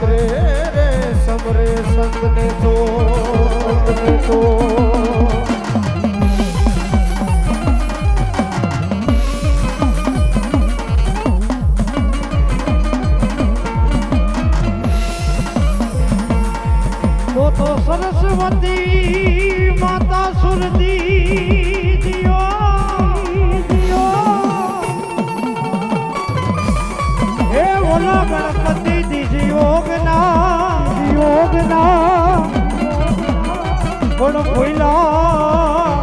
રે રે સમરે સંતને તો તો સરસ્વતી માતા સુરતી જીઓ હે બોલો ગણપતિ દી યોગના પણ ભૂલા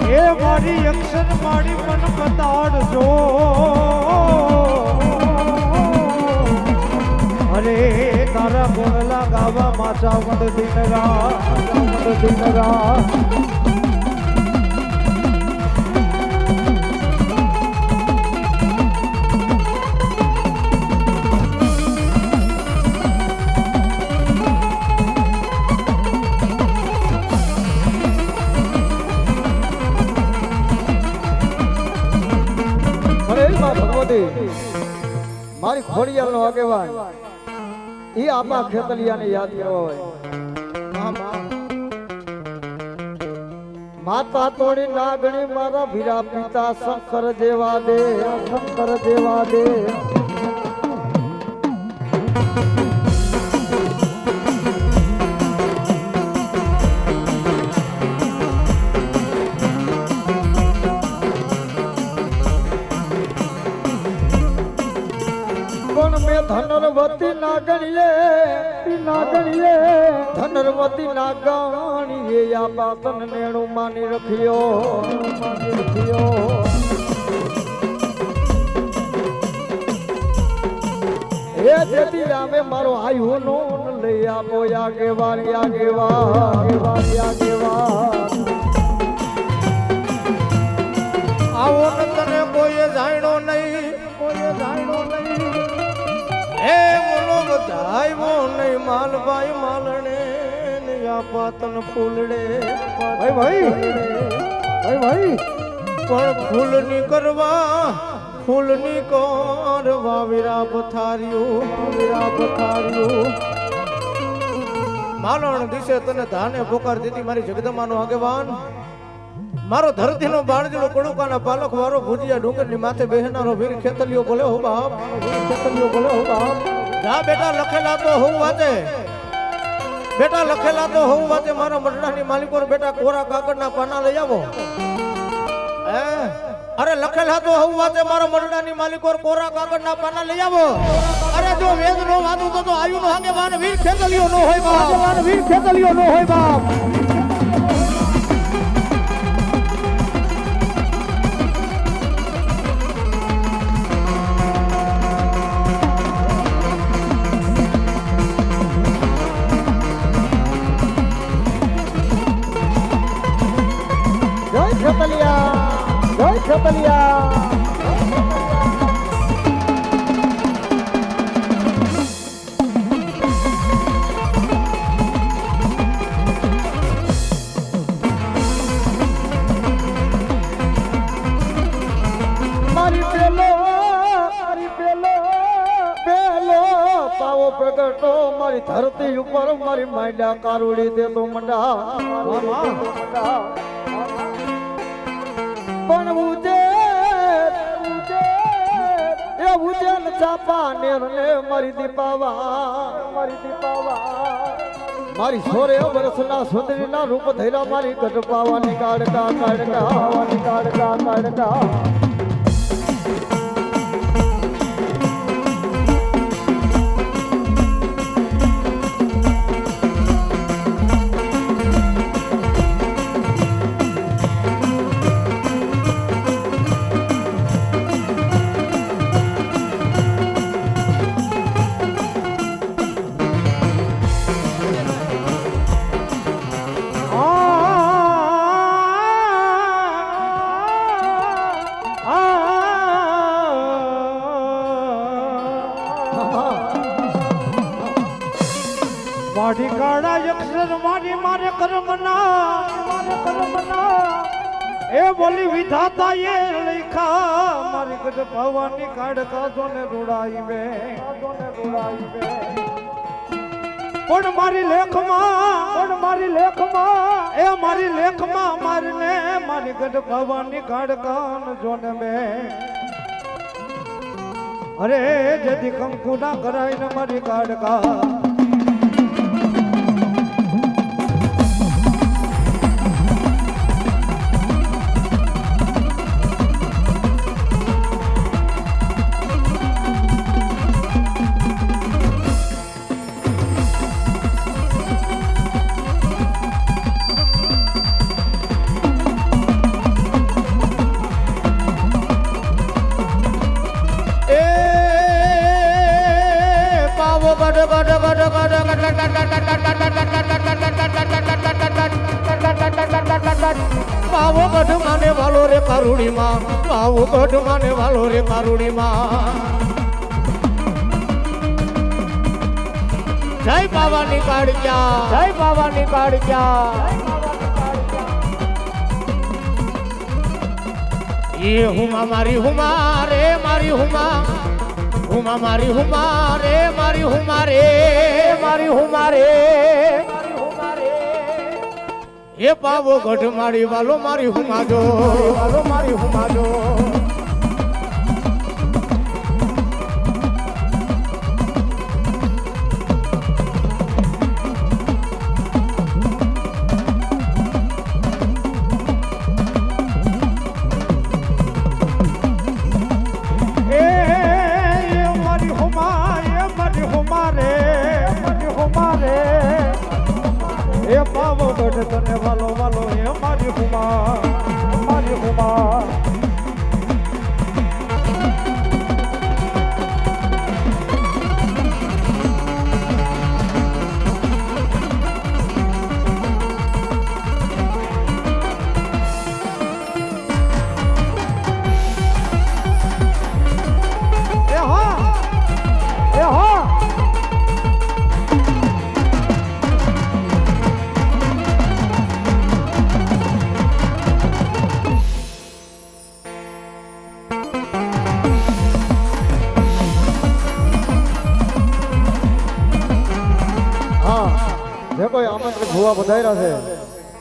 હે મારી અક્ષર મારી મન બતાડજો અરે તારા ગોળલા ગાવા માચા મત દિનરા ભગવતી મારી ખોડિયાર નો આગેવાન ઈ આપા ખેતલિયાને યાદ કરવા હોય માતા તોડી નાગણી મારા ભીરા પિતા શંકર જેવા દે ધનરવતી નાગણીએ આ બાતન નેણું માની રખ્યો એ જેથી રામે મારો આયુ નો લઈ આપો આગેવાન આવો તને કોઈ જાણ્યો નહીં હે બોલો બધાયો નહીં માલભાઈ માલણે આ પાતન ફૂલડે ભાઈ પણ ફૂલની કરવા વીરા પથાર્યું માલણ દિશે તને ધાને પોકાર દીધી મારી જગદમાનો આગેવાન મારો ધરતીનો બાણજીનો કડુકાના પાલક વાળો ભુજિયા ડુંગરની માથે બેહનારો વીર ખેતલિયો બોલે હો બાપ જા બેટા લખેલા તો હું વાંચે મારા મરડાની માલિકો બેટા કોરા કાગળના પાના લઈ આવો અરે લખેલા તો હું વાંચે મારા મરડાની માલિકો કોરા કાગળના પાના લઈ આવો અરે જો વેદ નો વાતું તો આયુ નો આગેવાન વીર ખેતલિયો નો હોય બાપ પ્રગટો મારી ધરતી ઉપર મારી માંડ્યા કારુડી દે તો મંડા પણ ઉજે ચાપા ને મારી દીપાવા મારી સોરે વર્ષના સુંદરીના રૂપ ધૈરા મારી ગઢપાવાની કાઢકા મારી કાળા અક્ષર મારી મારે કર્મના એ બોલી વિધાતા એ લખા મારી ગઢ ભવાની કાઢકા જોને રૂડાઈ વે પણ મારી લેખમાં એ મારી લેખમાં મારને મારી ગઢ ભવાની કાઢકા જોને મે અરે જદી કંકુ ના કરાય ને મારી કાઢકા પાવો ગઢ માને વાલો રે કારુડીમાં પાવો ગઢ માને વાલો રે કારુડીમાં જય બાવાની કાળિયા એ હુમા મારી હુમા રે મારી હુમા હુમા મારી હુમા રે મારી હુમા રે એ પાવો ગઢ મારી વાલો મારી હુમાજો એ પાવો ગઢ તને વાલો એ મારી હુમા જે કોઈ આમંત્રિત ભુવા પધાર્યા છે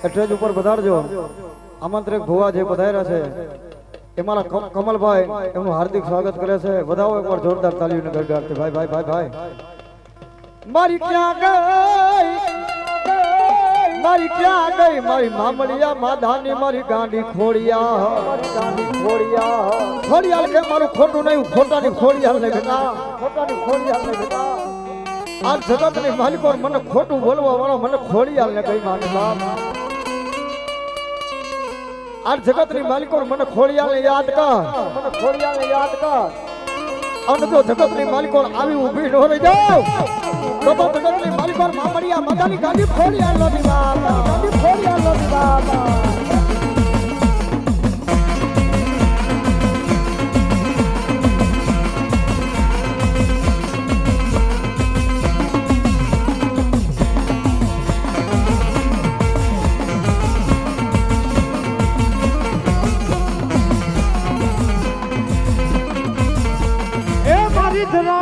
સ્ટેજ ઉપર પધારજો. આમંત્રિત ભુવા જે પધાર્યા છે એ મારા કમલભાઈ એમનું હાર્દિક સ્વાગત કરે છે. વધાવો એકવાર જોરદાર તાળીઓને ગરગડાટથી. ભાઈ મારી ક્યાં ગઈ મારી મામલિયા માધાની મારી ગાંડી ખોડિયા ખોડિયાલ કે મારું ખોટું નહીં ખોટાની ખોડિયાલ ને બેટા આ જગતની માલિકો મને ખોટું બોલવા વાળો મને ખોડિયાલ ને કઈ માને બાપ. આ જગતની માલિકો મને ખોડિયાલ ને યાદ કર અને જો જગતની માલિકો આવી ઊભી ન રહી જાવ તો જગતની માલિકો મામડિયા માતાની ગાડી ખોડિયાલ નો દીવા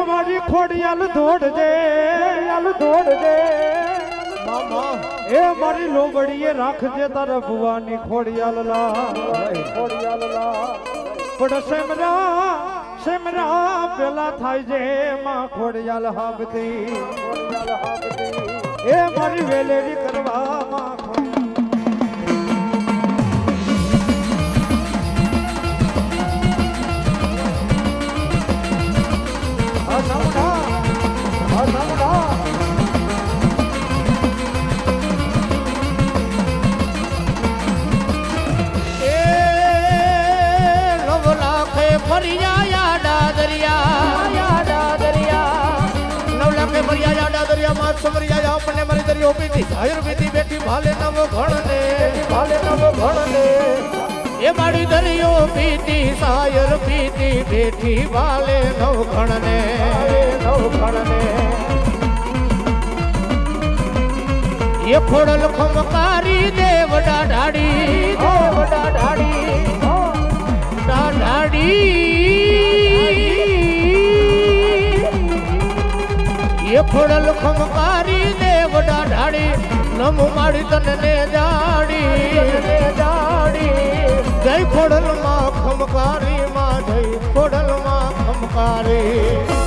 મારી ખોડિયાલ દોડજે મામા એ મારી લોબડીએ રાખજે તારા ભુવાની ખોડિયાલ લા પણ સેમરા પેલા થાય છે માં ખોડિયાલ હાબતી એ મારી વેલેરી કરવા માં સમરિયા આપને મારી દરિયો પીતી જાહેર પીતી બેઠી ભાલે નવો ઘણને એ મારી દરિયો પીતી સાયર પીતી બેઠી ભાલે નવ ઘણને એ ખોડલ ખમકારી દેવડા ઢાડી એ ખોડલ ખમકારી દે વડા ઢાળી નમ માડી તને ને જાડી જય ખોડલ માં ખમકારી માં જય ખોડલ માં ખમકારી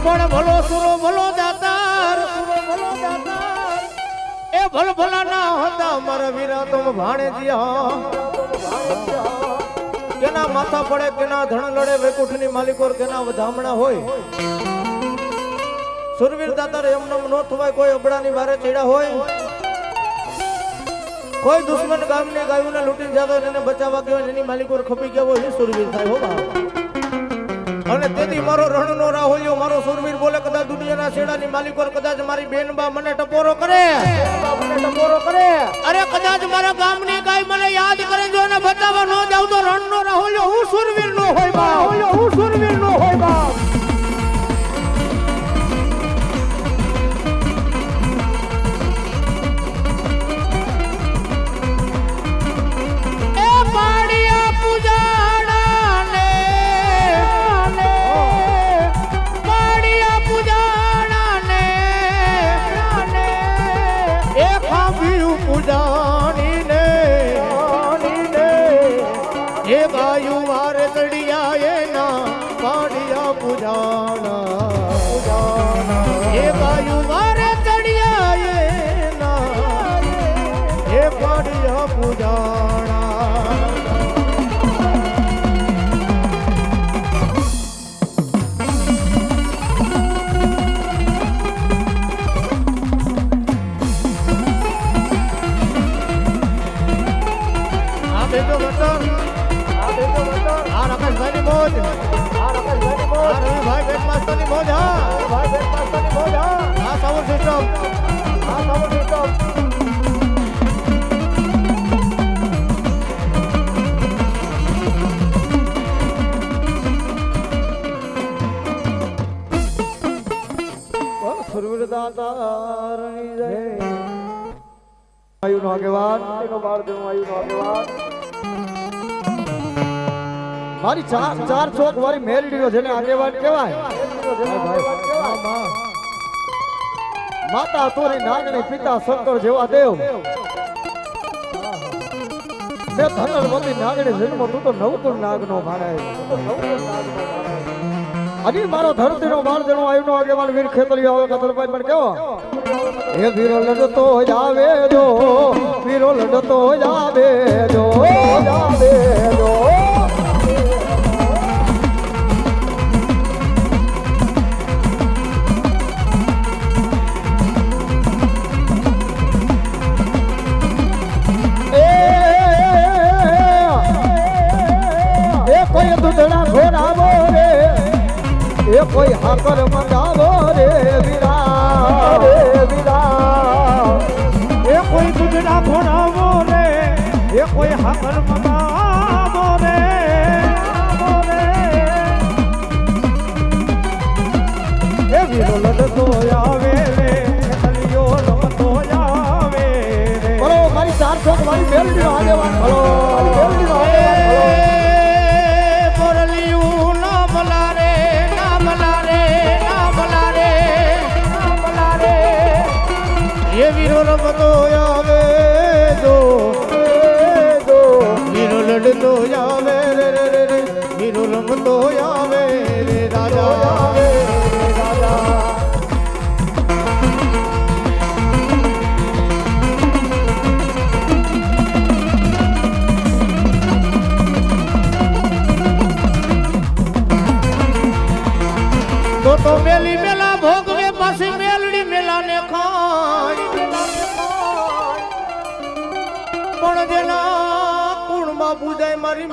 પણ ભલો સુરો ભલો દાતાર એ ભલ ભલા ના હતા મારા વીરા તુમ ભાણે દિયા કેના માથા પડે કેના ધણ લડે વૈકુંઠની માલિકોર કેના વધામણા હોય સુરવીર દાતાર એમનેમ નો થવાય કોઈ અબડાની વારે ચડ્યા હોય કોઈ દુશ્મન ગામની ગાયોને લૂંટીને જાતો એને બચાવવા ગયો એની માલિકોર ખપી ગયો હોય એ સુરવીર થાય હો બા અને તેથી મારો રણનો રાહુલ્યો મારો સુરવીર બોલે કદાચ દુનિયાના છેડાની માલિકોર કદાચ મારી બેનબા મને ટપોરો કરે અરે કદાચ મારા ગામની ગાય મને યાદ કરે જો ને બચાવવા ન જાવ તો રણનો રાહુલ્યો હું સુરવીર નો હોય બા હું સુરવીર નો હોય બા મારી ચાર ચોક વાળી મેલડીઓ જેને આગેવાન કહેવાય માતા તોરી નાગણી પિતા શંકર જેવા દેવ મેં ધનરવતી નાગણી જન્મ તું તો નવકુળ નાગનો ભાણાય હજી મારો ધરતીનો બાળ જેનો આયુનો આગેવાન વીર ખેતરીઓ આવે કતરભાઈ પણ કેવો એ વીરો લડતો જાવે જો વીરો લડતો જાવે જો કોઈ દૂધડા ઘોડાવો રે એ કોઈ હાકર મંગાવો રે વીરા એ કોઈ દૂધડા ઘોડાવો રે એ કોઈ હાકર મંગાવો રે એ વીરો લડતો આવે રે કલિયો રમતો આવે રે બોલો મારી 400 મારી મેલડીનો આગેવાન બોલો મેલડીનો આગેવાન ये वीरो रमतो आवे जो वीरो लड़तो आवे रे रे रे रे वीरो रमतो आवे रे राजा आवे रे राजा तो मेली मेला भोग में पासी मेलड़ी मेला ने खाई પણ જેના કુળમાં પૂજાય મારી